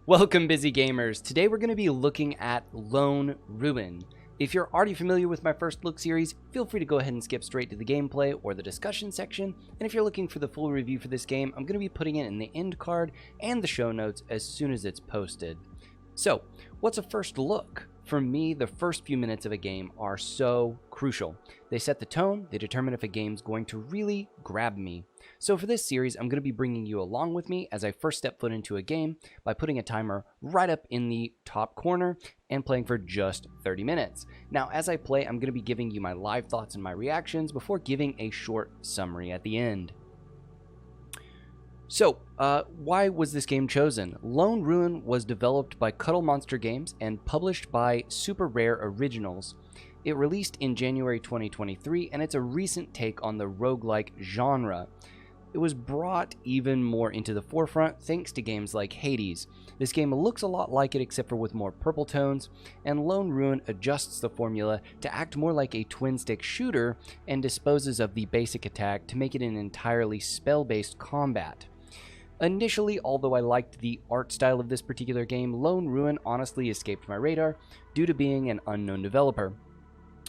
Welcome, busy gamers. Today we're going to be looking at Lone Ruin. If you're already familiar with my First Look series, feel free to go ahead and skip straight to the gameplay or the discussion section. And if you're looking for the full review for this game, I'm going to be putting it in the end card and the show notes as soon as it's posted. So, what's a first look? For me, the first few minutes of a game are so crucial. They set the tone, they determine if a game's going to really grab me. So for this series, I'm going to be bringing you along with me as I first step foot into a game by putting a timer right up in the top corner and playing for just 30 minutes. Now, as I play, I'm going to be giving you my live thoughts and my reactions before giving a short summary at the end. So, why was this game chosen? Lone Ruin was developed by Cuddle Monster Games and published by Super Rare Originals. It released in January 2023, and it's a recent take on the roguelike genre. It was brought even more into the forefront thanks to games like Hades. This game looks a lot like it except for with more purple tones, and Lone Ruin adjusts the formula to act more like a twin-stick shooter and disposes of the basic attack to make it an entirely spell-based combat. Initially, although I liked the art style of this particular game, Lone Ruin honestly escaped my radar due to being an unknown developer.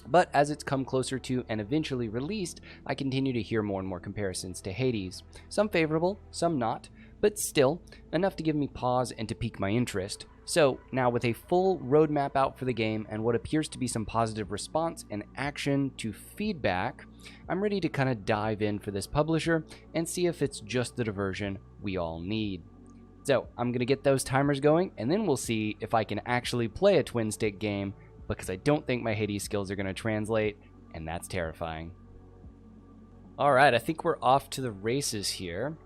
But as it's come closer to and eventually released, I continue to hear more and more comparisons to Hades. Some favorable, some not, but still enough to give me pause and to pique my interest. So now with a full roadmap out for the game and what appears to be some positive response and action to feedback, I'm ready to kind of dive in for this publisher and see if it's just the diversion we all need. So I'm going to get those timers going, and then we'll see if I can actually play a twin stick game, because I don't think my Hades skills are going to translate, and that's terrifying. Alright, I think we're off to the races here.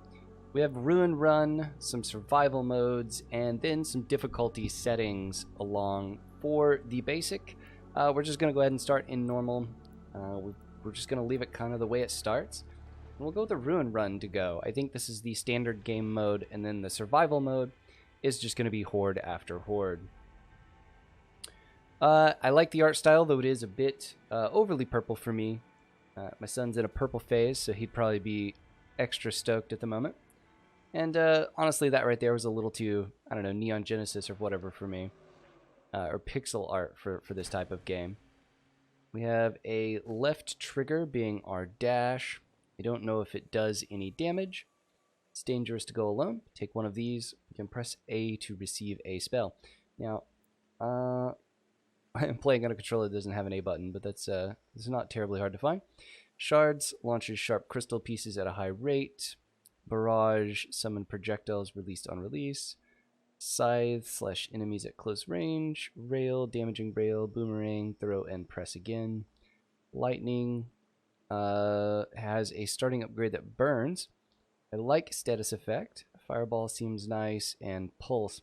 We have Ruin Run, some survival modes, and then some difficulty settings along for the basic. We're just going to go ahead and start in normal. We're just going to leave it kind of the way it starts. And we'll go with the Ruin Run to go. I think this is the standard game mode, and then the survival mode is just going to be horde after horde. I like the art style, though it is a bit overly purple for me. My son's in a purple phase, so he'd probably be extra stoked at the moment. And honestly, that right there was a little too, I don't know, Neon Genesis or whatever for me. Or pixel art for this type of game. We have a left trigger being our dash. I don't know if it does any damage. It's dangerous to go alone. Take one of these. You can press A to receive a spell. Now, I'm playing on a controller that doesn't have an A button, but that's not terribly hard to find. Shards launches sharp crystal pieces at a high rate. Barrage summon projectiles released on release. Scythe slash enemies at close range. Rail, damaging rail, boomerang, throw and press again. Lightning has a starting upgrade that burns. I like status effect. Fireball seems nice, and pulse.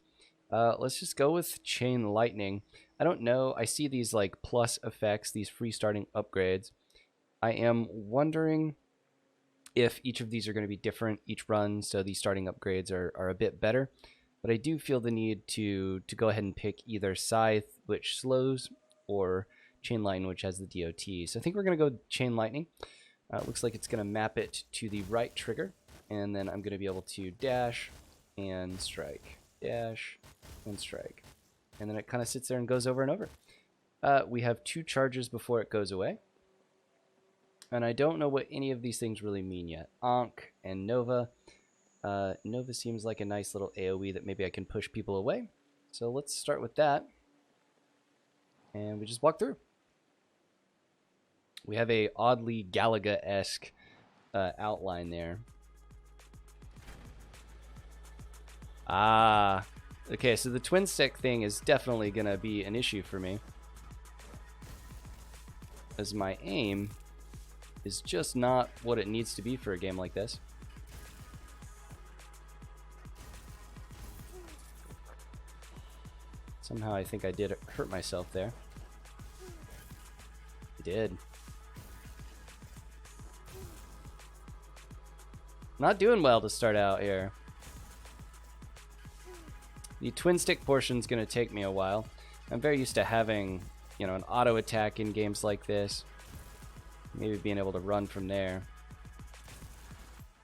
Let's just go with chain lightning. I don't know. I see these like plus effects, these free starting upgrades. I am wondering if each of these are going to be different each run, so these starting upgrades are a bit better. But I do feel the need to go ahead and pick either Scythe, which slows, or Chain Lightning, which has the DOT. So I think we're going to go Chain Lightning. It looks like it's going to map it to the right trigger, and then I'm going to be able to dash and strike. Dash and strike. And then it kind of sits there and goes over and over. We have 2 charges before it goes away. And I don't know what any of these things really mean yet. Ankh and Nova. Nova seems like a nice little AoE that maybe I can push people away. So let's start with that. And we just walk through. We have a oddly Galaga-esque outline there. Ah, okay, so the twin stick thing is definitely going to be an issue for me, as my aim is just not what it needs to be for a game like this. Somehow I think I did hurt myself there. I did. Not doing well to start out here. The twin stick portion is going to take me a while. I'm very used to having, you know, an auto attack in games like this. Maybe being able to run from there.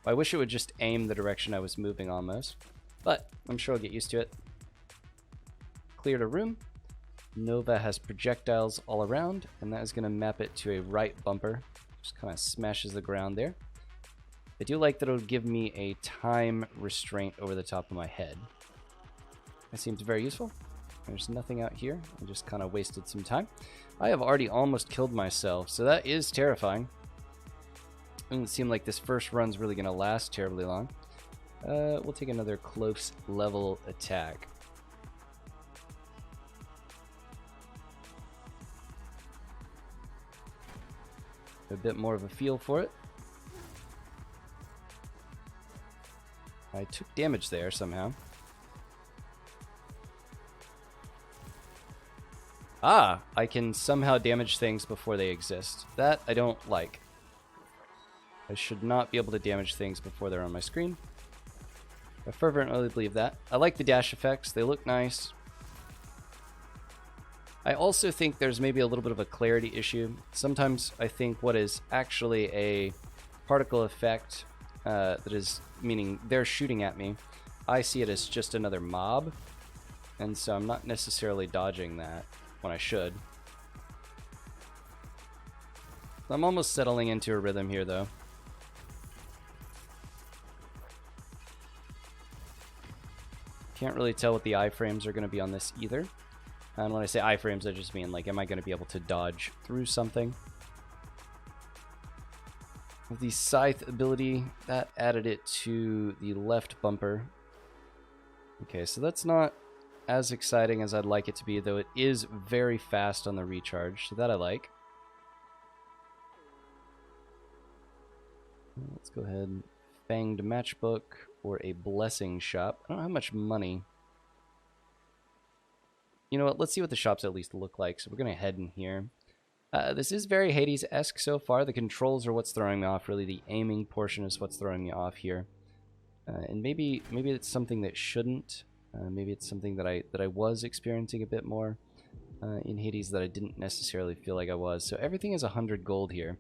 I wish it would just aim the direction I was moving almost. But I'm sure I'll get used to it. cleared a room. Nova has projectiles all around, and that is going to map it to a right bumper. Just kind of smashes the ground there. I do like that it'll give me a time restraint over the top of my head. That seems very useful. There's nothing out here. I just kind of wasted some time. I have already almost killed myself, so that is terrifying. Doesn't seem like this first run's really going to last terribly long. We'll take another close level attack. A bit more of a feel for it. I took damage there somehow. Ah, I can somehow damage things before they exist. That I don't like. I should not be able to damage things before they're on my screen. I fervently believe that. I like the dash effects. They look nice. I also think there's maybe a little bit of a clarity issue. Sometimes I think what is actually a particle effect, that is meaning they're shooting at me, I see it as just another mob. And so I'm not necessarily dodging that when I should. I'm almost settling into a rhythm here, though. Can't really tell what the iframes are going to be on this either. And when I say iframes, I just mean, like, am I going to be able to dodge through something? With the scythe ability, that added it to the left bumper. Okay, so that's not as exciting as I'd like it to be, though it is very fast on the recharge, so that I like. Let's go ahead. Fanged matchbook or a blessing shop. I don't have much money. You know what? Let's see what the shops at least look like. So we're going to head in here. This is very Hades-esque so far. The controls are what's throwing me off. Really, the aiming portion is what's throwing me off here. And maybe it's something that shouldn't. Maybe it's something that I was experiencing a bit more in Hades that I didn't necessarily feel like I was. So everything is 100 gold here.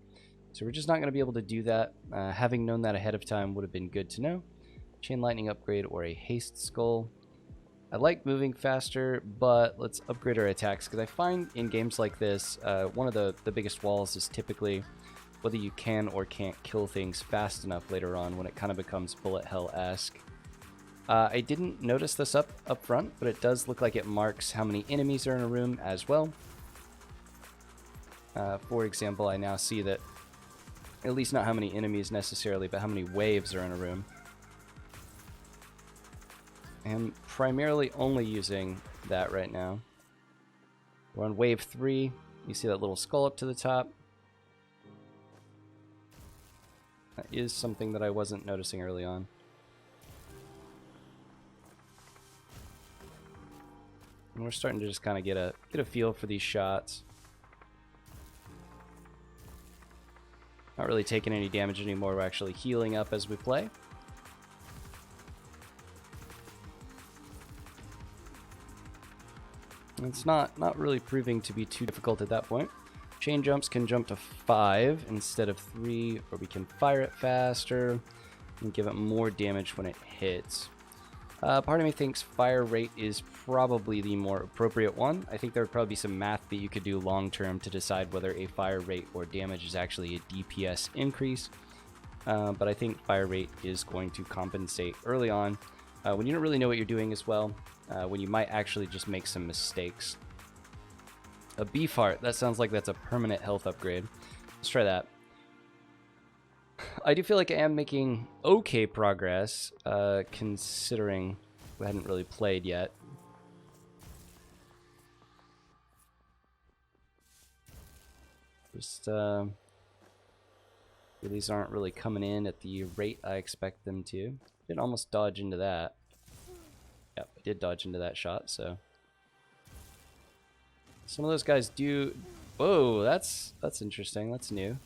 So we're just not going to be able to do that. Having known that ahead of time would have been good to know. Chain lightning upgrade or a haste skull. I like moving faster, but let's upgrade our attacks, because I find in games like this, one of the biggest walls is typically whether you can or can't kill things fast enough later on when it kind of becomes bullet hell-esque. I didn't notice this up front, but it does look like it marks how many enemies are in a room as well. For example, I now see that at least not how many enemies necessarily, but how many waves are in a room. I'm primarily only using that right now. We're on wave 3. You see that little skull up to the top. That is something that I wasn't noticing early on. And we're starting to just kind of get a feel for these shots. Not really taking any damage anymore. We're actually healing up as we play. It's not really proving to be too difficult at that point. Chain jumps can jump to 5 instead of 3, or we can fire it faster and give it more damage when it hits. Part of me thinks fire rate is probably the more appropriate one. I think there would probably be some math that you could do long term to decide whether a fire rate or damage is actually a DPS increase. But I think fire rate is going to compensate early on when you don't really know what you're doing as well, when you might actually just make some mistakes. A beef heart, that sounds like that's a permanent health upgrade. Let's try that. I do feel like I am making okay progress, considering we hadn't really played yet. Just, these aren't really coming in at the rate I expect them to. Did almost dodge into that. Yep, I did dodge into that shot, so. Some of those guys do... Whoa, that's interesting. That's new.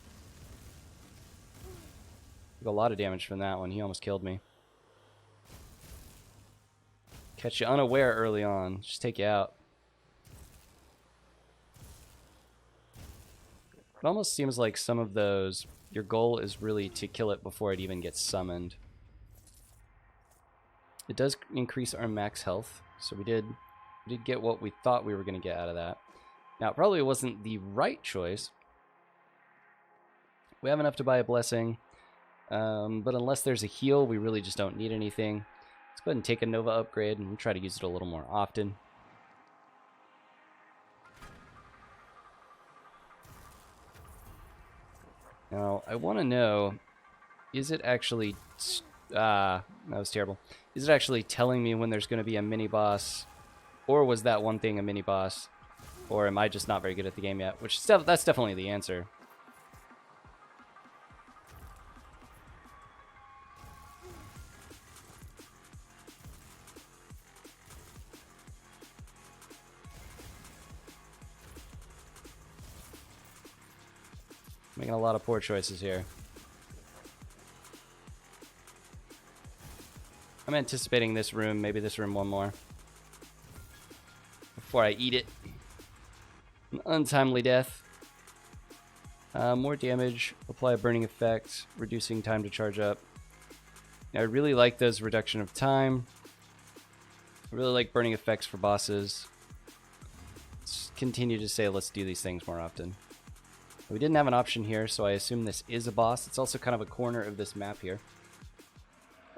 Took a lot of damage from that one. He almost killed me. Catch you unaware early on. Just take you out. It almost seems like some of those, your goal is really to kill it before it even gets summoned. It does increase our max health, so we did We did get what we thought we were going to get out of that. Now, it probably wasn't the right choice. We have enough to buy a blessing. But unless there's a heal, we really just don't need anything. Let's go ahead and take a Nova upgrade and try to use it a little more often. Now, I want to know, is it actually... that was terrible. Is it actually telling me when there's going to be a mini-boss? Or was that one thing a mini-boss? Or am I just not very good at the game yet? Which, that's definitely the answer. Making a lot of poor choices here. I'm anticipating this room, maybe this room one more. Before I eat it. An untimely death. More damage, apply a burning effect, reducing time to charge up. I really like those reduction of time. I really like burning effects for bosses. Let's continue to say let's do these things more often. We didn't have an option here, so I assume this is a boss. It's also kind of a corner of this map here.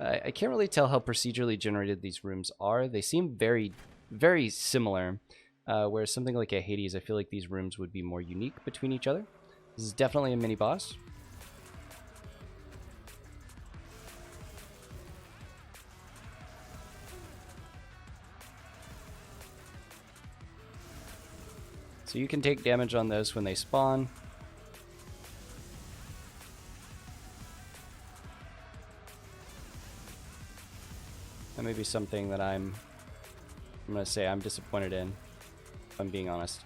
I can't really tell how procedurally generated these rooms are. They seem very, very similar. Whereas something like a Hades, I feel like these rooms would be more unique between each other. This is definitely a mini-boss. So you can take damage on those when they spawn. That may be something that I'm going to say I'm disappointed in, if I'm being honest.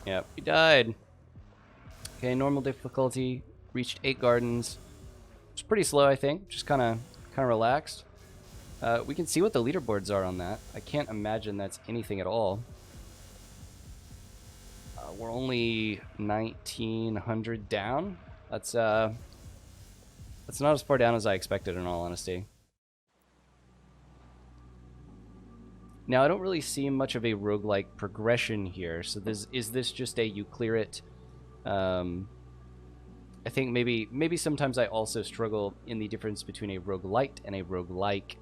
Yep, we died. Okay, normal difficulty. Reached 8 gardens. It's pretty slow, I think. Just kind of relaxed. We can see what the leaderboards are on that. I can't imagine that's anything at all. We're only 1,900 down. That's not as far down as I expected, in all honesty. Now, I don't really see much of a roguelike progression here. So is this just a you clear it? I think maybe sometimes I also struggle in the difference between a roguelite and a roguelike.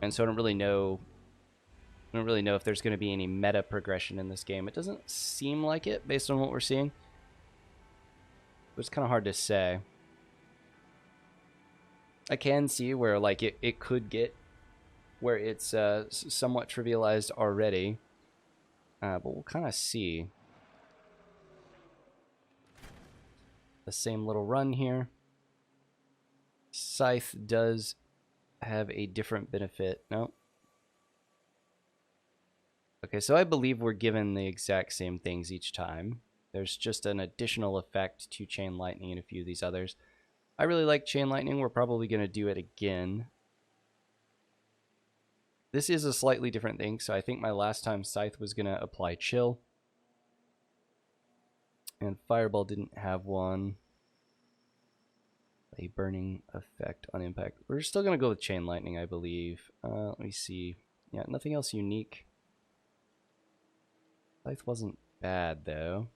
And so I don't really know if there's going to be any meta progression in this game. It doesn't seem like it based on what we're seeing. But it's kind of hard to say. I can see where like it could get where it's somewhat trivialized already, but we'll kind of see. The same little run here. Scythe does have a different benefit. No. Okay, so I believe we're given the exact same things each time. There's just an additional effect to Chain Lightning and a few of these others. I really like Chain Lightning. We're probably going to do it again. This is a slightly different thing, so I think my last time Scythe was going to apply Chill. And Fireball didn't have one. A burning effect on impact. We're still going to go with Chain Lightning, I believe. Let me see. Yeah, nothing else unique. Scythe wasn't bad, though.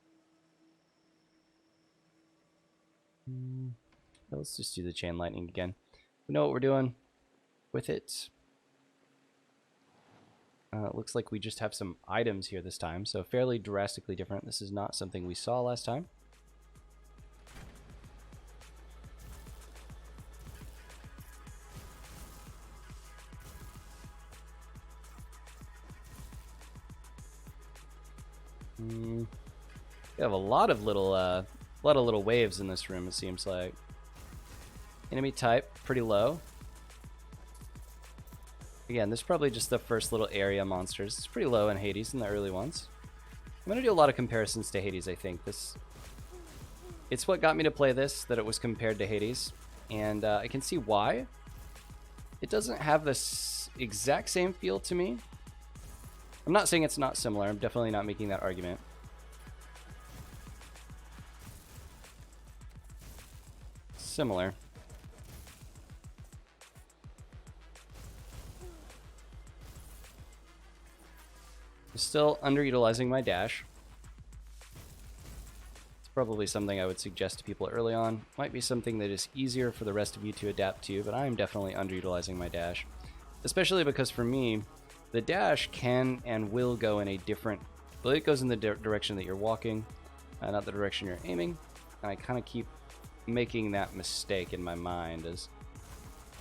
Let's just do the Chain Lightning again. We know what we're doing with it. It looks like we just have some items here this time, so fairly drastically different. This is not something we saw last time. We have a lot of little waves in this room, it seems like. Enemy type, pretty low. Again, this is probably just the first little area monsters. It's pretty low in Hades in the early ones. I'm going to do a lot of comparisons to Hades, I think. It's what got me to play this, that it was compared to Hades. And I can see why. It doesn't have this exact same feel to me. I'm not saying it's not similar. I'm definitely not making that argument. Similar. Still underutilizing my dash. It's probably something I would suggest to people early on. Might be something that is easier for the rest of you to adapt to, but I am definitely underutilizing my dash. Especially because for me, the dash can and will go in a different... Well, it goes in the direction that you're walking, not the direction you're aiming. And I kind of keep making that mistake in my mind as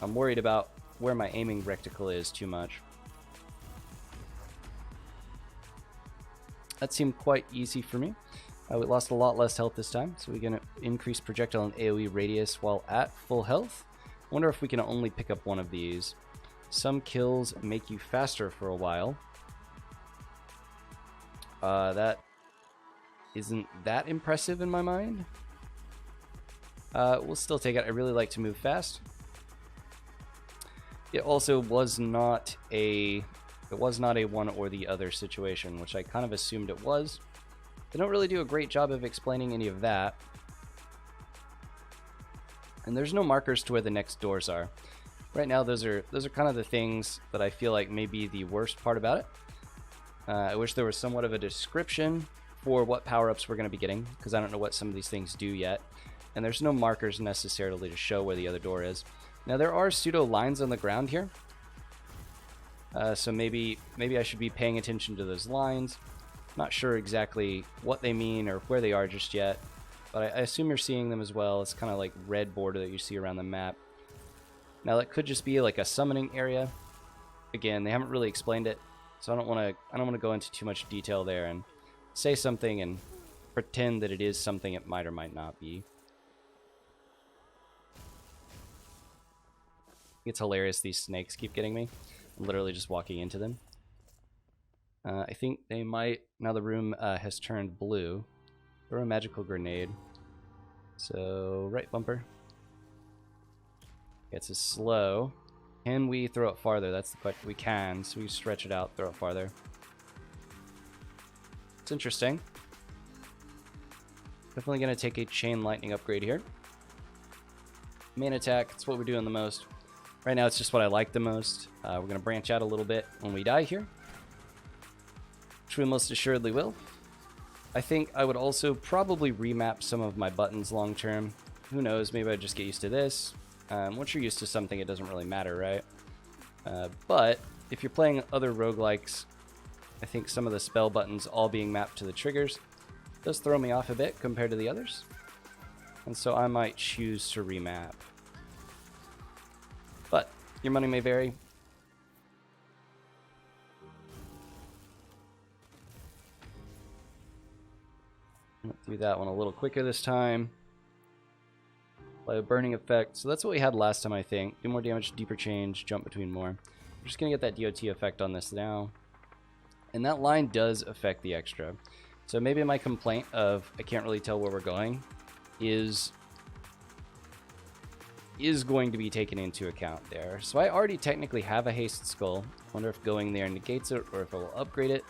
I'm worried about where my aiming reticle is too much. That seemed quite easy for me. We lost a lot less health this time, so we're going to increase projectile and AoE radius while at full health. I wonder if we can only pick up one of these. Some kills make you faster for a while. That isn't that impressive in my mind. We'll still take it. I really like to move fast. It also was not a one or the other situation, which I kind of assumed it was. They don't really do a great job of explaining any of that. And there's no markers to where the next doors are. Right now, those are kind of the things that I feel like may be the worst part about it. I wish there was somewhat of a description for what power-ups we're going to be getting, because I don't know what some of these things do yet. And there's no markers necessarily to show where the other door is. Now, there are pseudo lines on the ground here. So maybe I should be paying attention to those lines. Not sure exactly what they mean or where they are just yet, but I assume you're seeing them as well. It's kind of like red border that you see around the map. Now that could just be like a summoning area. Again, they haven't really explained it, so I don't want to go into too much detail there and say something and pretend that it is something it might or might not be. It's hilarious these snakes keep getting me. I'm literally just walking into them. I think they might... Now the room has turned blue. Throw a magical grenade. So, right bumper. It's a slow. Can we throw it farther? That's the question. We can, so we stretch it out, throw it farther. It's interesting. Definitely going to take a chain lightning upgrade here. Main attack, it's what we're doing the most. Right now, it's just what I like the most. We're going to branch out a little bit when we die here, which we most assuredly will. I think I would also probably remap some of my buttons long term. Who knows, maybe I'd just get used to this. Once you're used to something, it doesn't really matter, right? But if you're playing other roguelikes, I think some of the spell buttons all being mapped to the triggers does throw me off a bit compared to the others. And so I might choose to remap. But your money may vary. Went through that one a little quicker this time. By a burning effect. So that's what we had last time, I think. Do more damage, deeper change, jump between more. We're just going to get that DOT effect on this now. And that line does affect the extra. So maybe my complaint of I can't really tell where we're going is going to be taken into account there. So I already technically have a haste skull. Wonder if going there negates it or if it will upgrade it.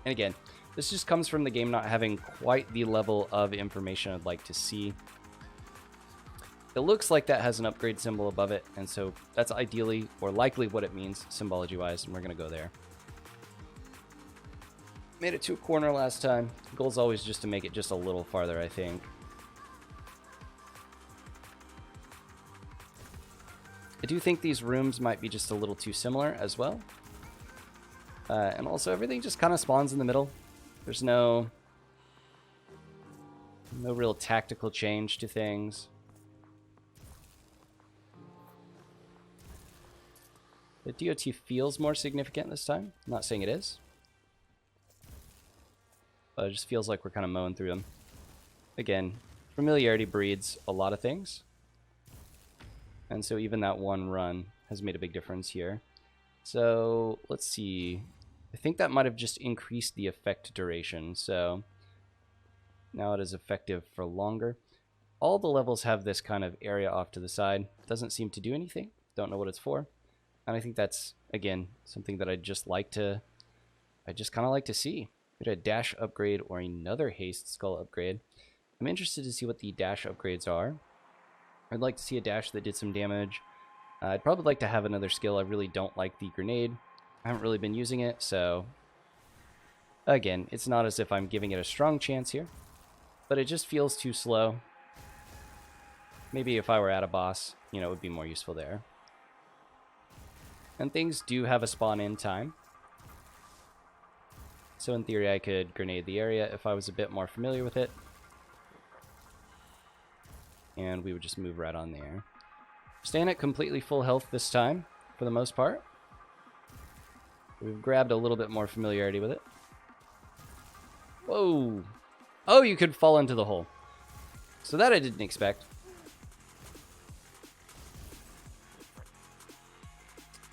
And again, this just comes from the game not having quite the level of information I'd like to see. It looks like that has an upgrade symbol above it, and so that's ideally or likely what it means symbology-wise, and we're going to go there. Made it to a corner last time. The goal's always just to make it just a little farther, I think. I do think these rooms might be just a little too similar as well. And also everything just kind of spawns in the middle. There's no real tactical change to things. The DOT feels more significant this time. I'm not saying it is. But it just feels like we're kind of mowing through them. Again, familiarity breeds a lot of things. And so even that one run has made a big difference here. So let's see. I think that might have just increased the effect duration. So now it is effective for longer. All the levels have this kind of area off to the side. Doesn't seem to do anything. Don't know what it's for. And I think that's, again, something that I just kind of like to see. Get a dash upgrade or another haste skull upgrade. I'm interested to see what the dash upgrades are. I'd like to see a dash that did some damage. I'd probably like to have another skill. I really don't like the grenade. I haven't really been using it, so Again, it's not as if I'm giving it a strong chance here, but it just feels too slow. Maybe if I were at a boss, you know, it would be more useful there. And things do have a spawn-in time. So in theory, I could grenade the area if I was a bit more familiar with it. And we would just move right on there. Staying at completely full health this time, for the most part. We've grabbed a little bit more familiarity with it. Whoa! Oh, you could fall into the hole. So that I didn't expect.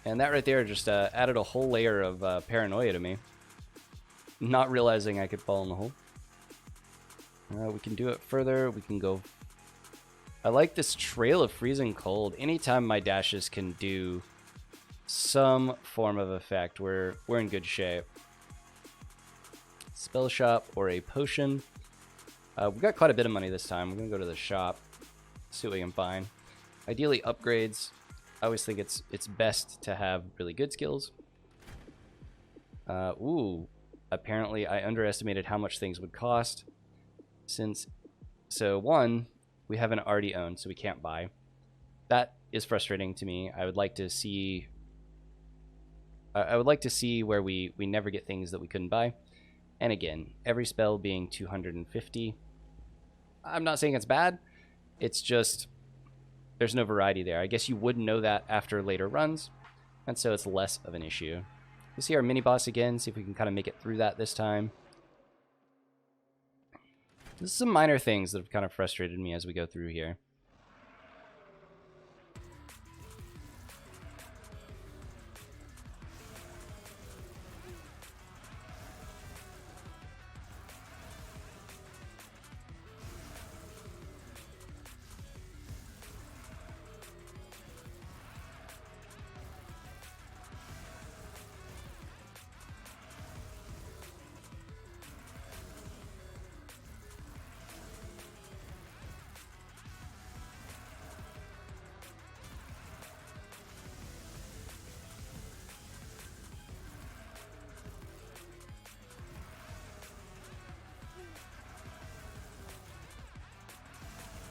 And that right there just added a whole layer of paranoia to me. Not realizing I could fall in the hole. We can do it further. We can go... I like this trail of freezing cold. Anytime my dashes can do some form of effect, we're in good shape. Spell shop or a potion. We've got quite a bit of money this time. We're going to go to the shop, see what we can find. Ideally upgrades. I always think it's best to have really good skills. Ooh, apparently I underestimated how much things would cost. So one, we haven't already owned, so we can't buy. That is frustrating to me. I would like to see where we never get things that we couldn't buy. And again, every spell being 250. I'm not saying it's bad. It's just there's no variety there. I guess you would know that after later runs, and so it's less of an issue. We'll see our mini boss again, see if we can kind of make it through that this time. This is some minor things that have kind of frustrated me as we go through here.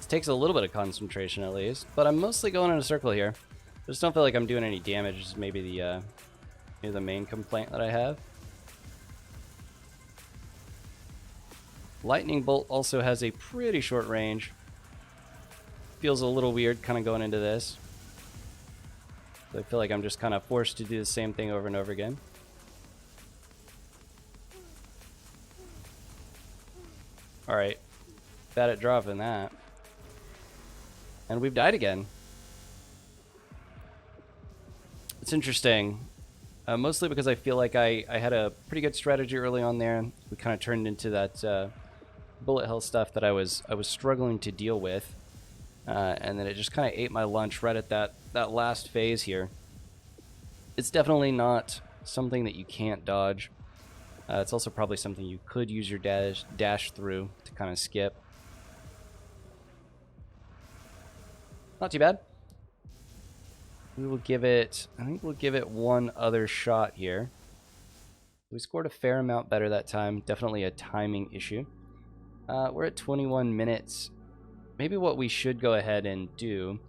Takes a little bit of concentration at least, but I'm mostly going in a circle here. I just don't feel like I'm doing any damage. Is maybe the main complaint that I have. Lightning bolt also has a pretty short range. Feels a little weird kind of going into this. I feel like I'm just kind of forced to do the same thing over and over again. All right, bad at dropping that. And we've died again. It's interesting. Mostly because I feel like I had a pretty good strategy early on there. We kind of turned into that bullet hell stuff that I was struggling to deal with. And then it just kind of ate my lunch right at that last phase here. It's definitely not something that you can't dodge. It's also probably something you could use your dash through to kind of skip. Not too bad. We will give it, I think we'll give it one other shot here. We scored a fair amount better that time. Definitely a timing issue. We're at 21 minutes. Maybe what we should go ahead and do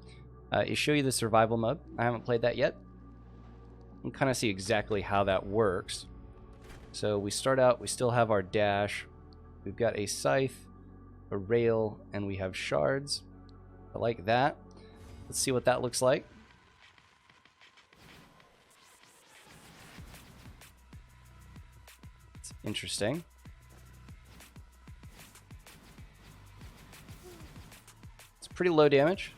is show you the survival mode. I haven't played that yet. And kind of see exactly how that works. So we start out, we still have our dash. We've got a scythe, a rail, and we have shards. I like that. Let's see what that looks like. It's interesting. It's pretty low damage.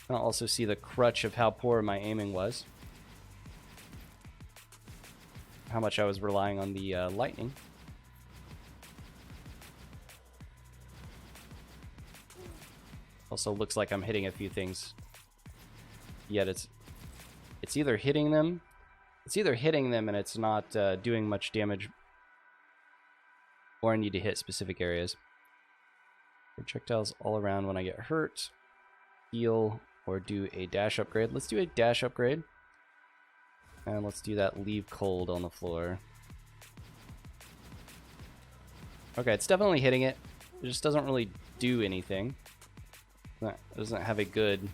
I'll also see the crutch of how poor my aiming was. How much I was relying on the lightning. Also looks like I'm hitting a few things. Yet it's either hitting them. It's either hitting them and it's not doing much damage, or I need to hit specific areas. Projectiles all around when I get hurt. Heal or do a dash upgrade. Let's do a dash upgrade. And let's do that leave cold on the floor. Okay, it's definitely hitting it. It just doesn't really do anything. It doesn't have a good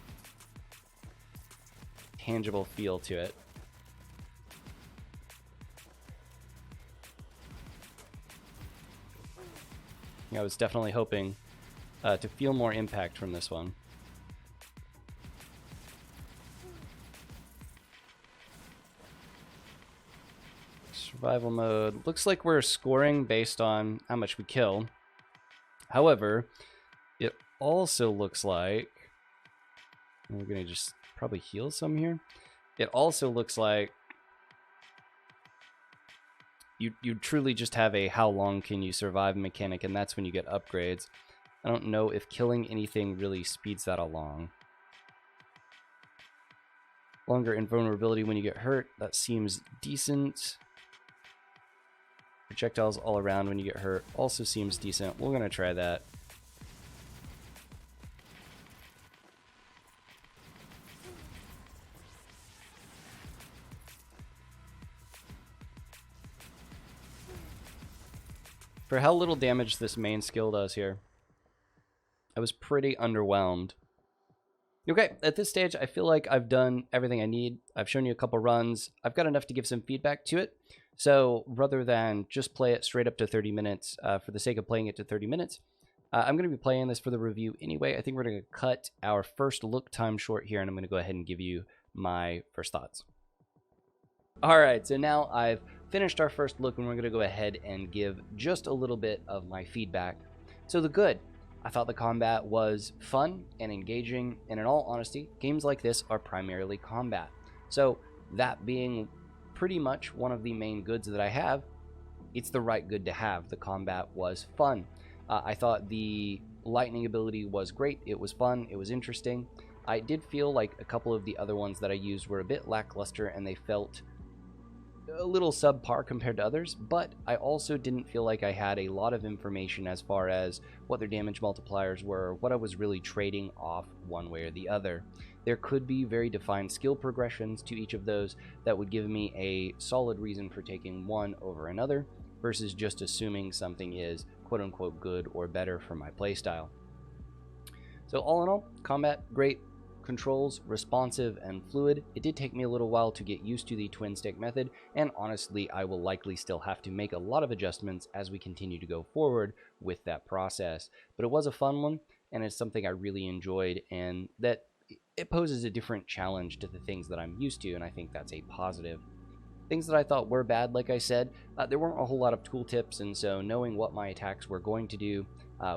tangible feel to it. I was definitely hoping to feel more impact from this one. Survival mode. Looks like we're scoring based on how much we kill. However, it also looks like... We're going to just probably heal some here. It also looks like you truly just have a how long can you survive mechanic, and that's when you get upgrades. I don't know if killing anything really speeds that along. Longer invulnerability when you get hurt. That seems decent. Projectiles all around when you get hurt also seems decent. We're going to try that. For how little damage this main skill does here, I was pretty underwhelmed. Okay, at this stage, I feel like I've done everything I need. I've shown you a couple runs. I've got enough to give some feedback to it. So rather than just play it straight up to 30 minutes for the sake of playing it to 30 minutes, I'm going to be playing this for the review anyway. I think we're going to cut our first look time short here, and I'm going to go ahead and give you my first thoughts. All right, so now I've finished our first look, and we're going to go ahead and give just a little bit of my feedback. So the good. I thought the combat was fun and engaging, and in all honesty, games like this are primarily combat. So that being pretty much one of the main goods that I have, it's the right good to have. The combat was fun. I thought the lightning ability was great. It was fun. It was interesting. I did feel like a couple of the other ones that I used were a bit lackluster, and they felt a little subpar compared to others, but I also didn't feel like I had a lot of information as far as what their damage multipliers were, what I was really trading off one way or the other. There could be very defined skill progressions to each of those that would give me a solid reason for taking one over another, versus just assuming something is quote-unquote good or better for my playstyle. So all in all, combat, great. Controls, responsive and fluid. It did take me a little while to get used to the twin stick method, and honestly I will likely still have to make a lot of adjustments as we continue to go forward with that process. But it was a fun one, and it's something I really enjoyed, and that it poses a different challenge to the things that I'm used to, and I think that's a positive. Things that I thought were bad, like I said, there weren't a whole lot of tooltips, and so knowing what my attacks were going to do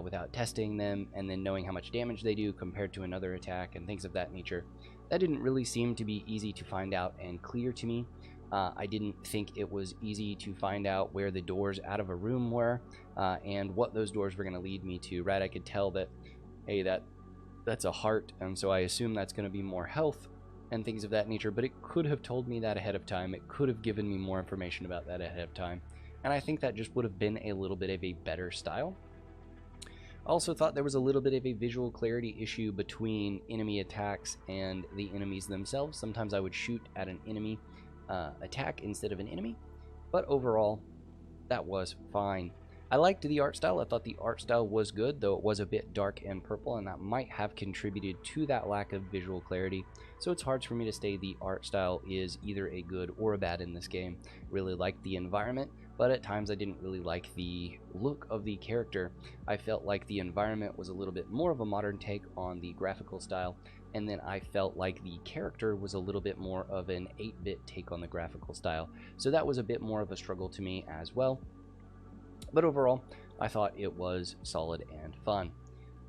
without testing them, and then knowing how much damage they do compared to another attack and things of that nature, that didn't really seem to be easy to find out and clear to me. I didn't think it was easy to find out where the doors out of a room were and what those doors were going to lead me to, right? I could tell that, hey, that's a heart, and so I assume that's going to be more health and things of that nature, but it could have told me that ahead of time. It could have given me more information about that ahead of time, and I think that just would have been a little bit of a better style. I also thought there was a little bit of a visual clarity issue between enemy attacks and the enemies themselves. Sometimes I would shoot at an enemy attack instead of an enemy, but overall, that was fine. I liked the art style. I thought the art style was good, though it was a bit dark and purple, and that might have contributed to that lack of visual clarity. So it's hard for me to say the art style is either a good or a bad in this game. Really liked the environment, but at times I didn't really like the look of the character. I felt like the environment was a little bit more of a modern take on the graphical style, and then I felt like the character was a little bit more of an 8-bit take on the graphical style. So that was a bit more of a struggle to me as well. But overall, I thought it was solid and fun.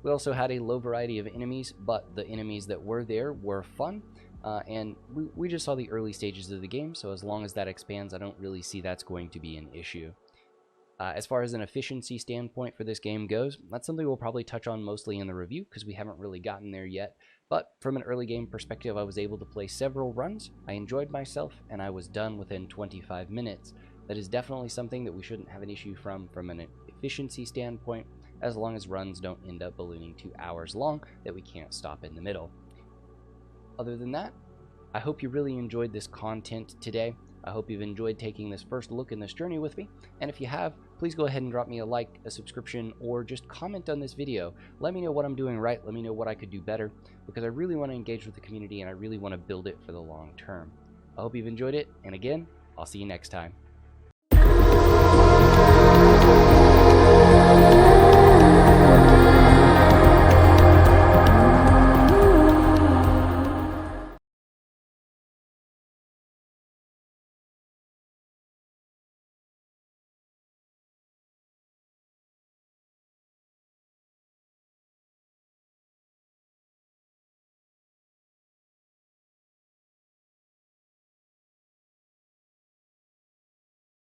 We also had a low variety of enemies, but the enemies that were there were fun, and we just saw the early stages of the game, so as long as that expands, I don't really see that's going to be an issue. As far as an efficiency standpoint for this game goes, that's something we'll probably touch on mostly in the review, because we haven't really gotten there yet. But from an early game perspective, I was able to play several runs, I enjoyed myself, and I was done within 25 minutes. That is definitely something that we shouldn't have an issue from an efficiency standpoint, as long as runs don't end up ballooning to hours long that we can't stop in the middle. Other than that, I hope you really enjoyed this content today. I hope you've enjoyed taking this first look in this journey with me, and if you have, please go ahead and drop me a like, a subscription, or just comment on this video. Let me know what I'm doing right, let me know what I could do better, because I really want to engage with the community and I really want to build it for the long term. I hope you've enjoyed it, and again, I'll see you next time.